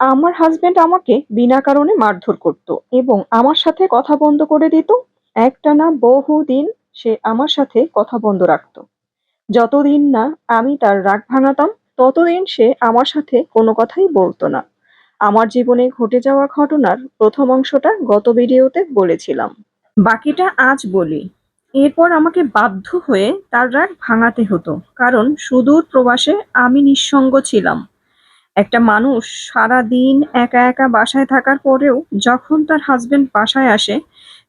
আমার হাসব্যান্ড আমাকে বিনা কারণে মারধর করত এবং আমার সাথে কথা বন্ধ করে দিত। একটানা বহুদিন সে আমার সাথে কথা বন্ধ রাখত। যতদিন না আমি তার রাগ ভাঙাতাম, ততদিন সে আমার সাথে কোনো কথাই বলতো না। আমার জীবনে ঘটে যাওয়া ঘটনার প্রথম অংশটা গত ভিডিওতে বলেছিলাম। বাকিটা আজ বলি। এরপর আমাকে বাধ্য হয়ে তার রাগ ভাঙাতে হতো, কারণ সুদূর প্রবাসে আমি নিঃসঙ্গ ছিলাম। একটা মানুষ সারাদিন একা একা বাসায় থাকার পরেও যখন তার হাসবেন্ড বাসায় আসে,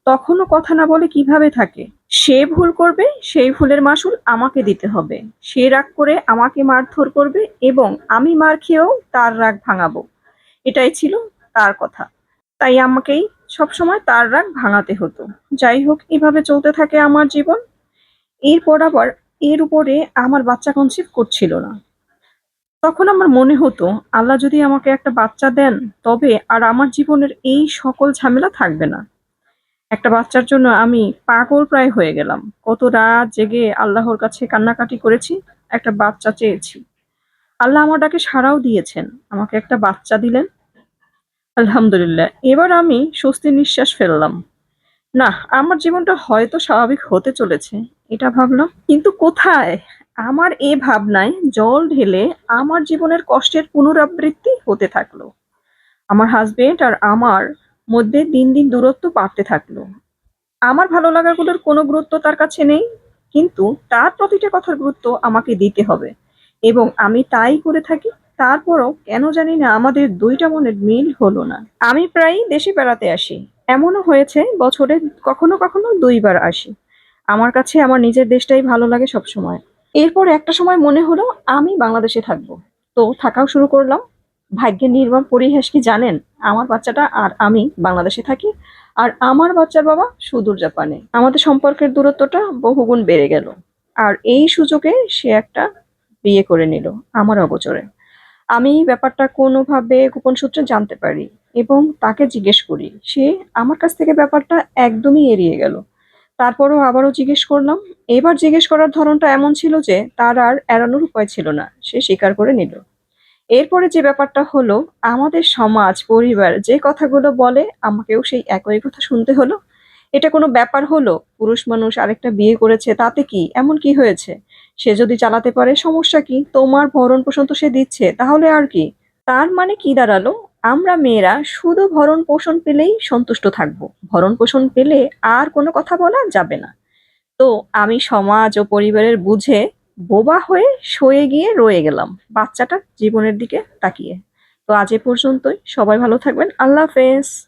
তখনও কথা না বলে কিভাবে থাকে? সে ভুল করবে, সেই ভুলের মাসুল আমাকে দিতে হবে। সে রাগ করে আমাকে মারধর করবে এবং আমি মার খেয়েও তার রাগ ভাঙাবো। এটাই ছিল তার কথা। তাই আমাকেই সবসময় তার রাগ ভাঙাতে হতো। যাই হোক, এভাবে চলতে থাকে আমার জীবন। এরপর আবার এর উপরে আমার বাচ্চা কনসিভ করছিল না। তখন আমার মনে হতো, আল্লাহ যদি আমাকে একটা বাচ্চা দেন, তবে আর আমার জীবনের এই সকল ঝামেলা থাকবে না। একটা বাচ্চার জন্য আমি পাগল প্রায় হয়ে গেলাম। কত রাত জেগে আল্লাহর কাছে কান্নাকাটি করেছি, একটা বাচ্চা চেয়েছি। আল্লাহ আমার ডাকে সাড়াও দিয়েছেন, আমাকে একটা বাচ্চা দিলেন। আলহামদুলিল্লাহ, এবার আমি স্বস্তির নিঃশ্বাস ফেললাম। না, আমার জীবনটা হয়তো স্বাভাবিক হতে চলেছে, এটা ভাবলাম। কিন্তু কোথায়? আমার এ ভাবনায় জল ঢেলে আমার জীবনের কষ্টের পুনরাবৃত্তি হতে থাকলো। আমার হাসবেন্ড আর আমার মধ্যে দিন দিন দূরত্ব বাড়তে থাকলো। আমার ভালো লাগাগুলোর কোনো গুরুত্ব তার কাছে নেই, কিন্তু তার প্রতিটা কথার গুরুত্ব আমাকে দিতে হবে এবং আমি তাই করে থাকি। তারপরও কেন জানি না আমাদের দুইটা মনের মিল হলো না। আমি প্রায়ই দেশে বেড়াতে আসি। এমনও হয়েছে বছরে কখনো কখনো ২ বার আসি। আমার কাছে আমার নিজের দেশটাই ভালো লাগে সবসময়। এরপর একটা সময় মনে হলো আমি বাংলাদেশে থাকবো। তো থাকাও শুরু করলাম। ভাগ্যের নির্মম পরিহাস কি জানেন? আমার বাচ্চাটা আর আমি বাংলাদেশে থাকি, আর আমার বাচ্চার বাবা সুদূর জাপানে। আমাদের সম্পর্কের দূরত্বটা বহুগুণ বেড়ে গেল। আর এই সুযোগে সে একটা বিয়ে করে নিল আমার অগোচরে। আমি ব্যাপারটা কোনোভাবে গোপন সূত্রে জানতে পারি এবং তাকে জিজ্ঞেস করি। সে আমার কাছ থেকে ব্যাপারটা একদমই এড়িয়ে গেল। তারপরও আবারও জিজ্ঞেস করলাম। এবার জিজ্ঞেস করার ধরনটা এমন ছিল যে তার আর এড়ানোর উপায় ছিল না। সে স্বীকার করে নিল। এরপরে যে ব্যাপারটা হলো, আমাদের সমাজ, পরিবার যে কথাগুলো বলে আমাকেও সেই একই কথা শুনতে হলো। এটা কোনো ব্যাপার হলো? পুরুষ মানুষ আরেকটা বিয়ে করেছে, তাতে কি? এমন কি হয়েছে? সে যদি চালাতে পারে সমস্যা কি? তোমার ভরণ-পোষণ তো সে দিচ্ছে, তাহলে আর কি? তার মানে কি দাঁড়ালো? আমরা মেয়েরা শুধু ভরণ-পোষণ পেলেই সন্তুষ্ট থাকবো। ভরণ-পোষণ পেলে আর কোনো কথা বলা যাবে না। তো আমি সমাজ ও পরিবারের বুঝে বোবা হয়ে সয়ে গিয়ে রয়ে গেলাম বাচ্চাটার জীবনের দিকে তাকিয়ে। তো আজ এ পর্যন্তই। সবাই ভালো থাকবেন। আল্লাহ হাফেজ।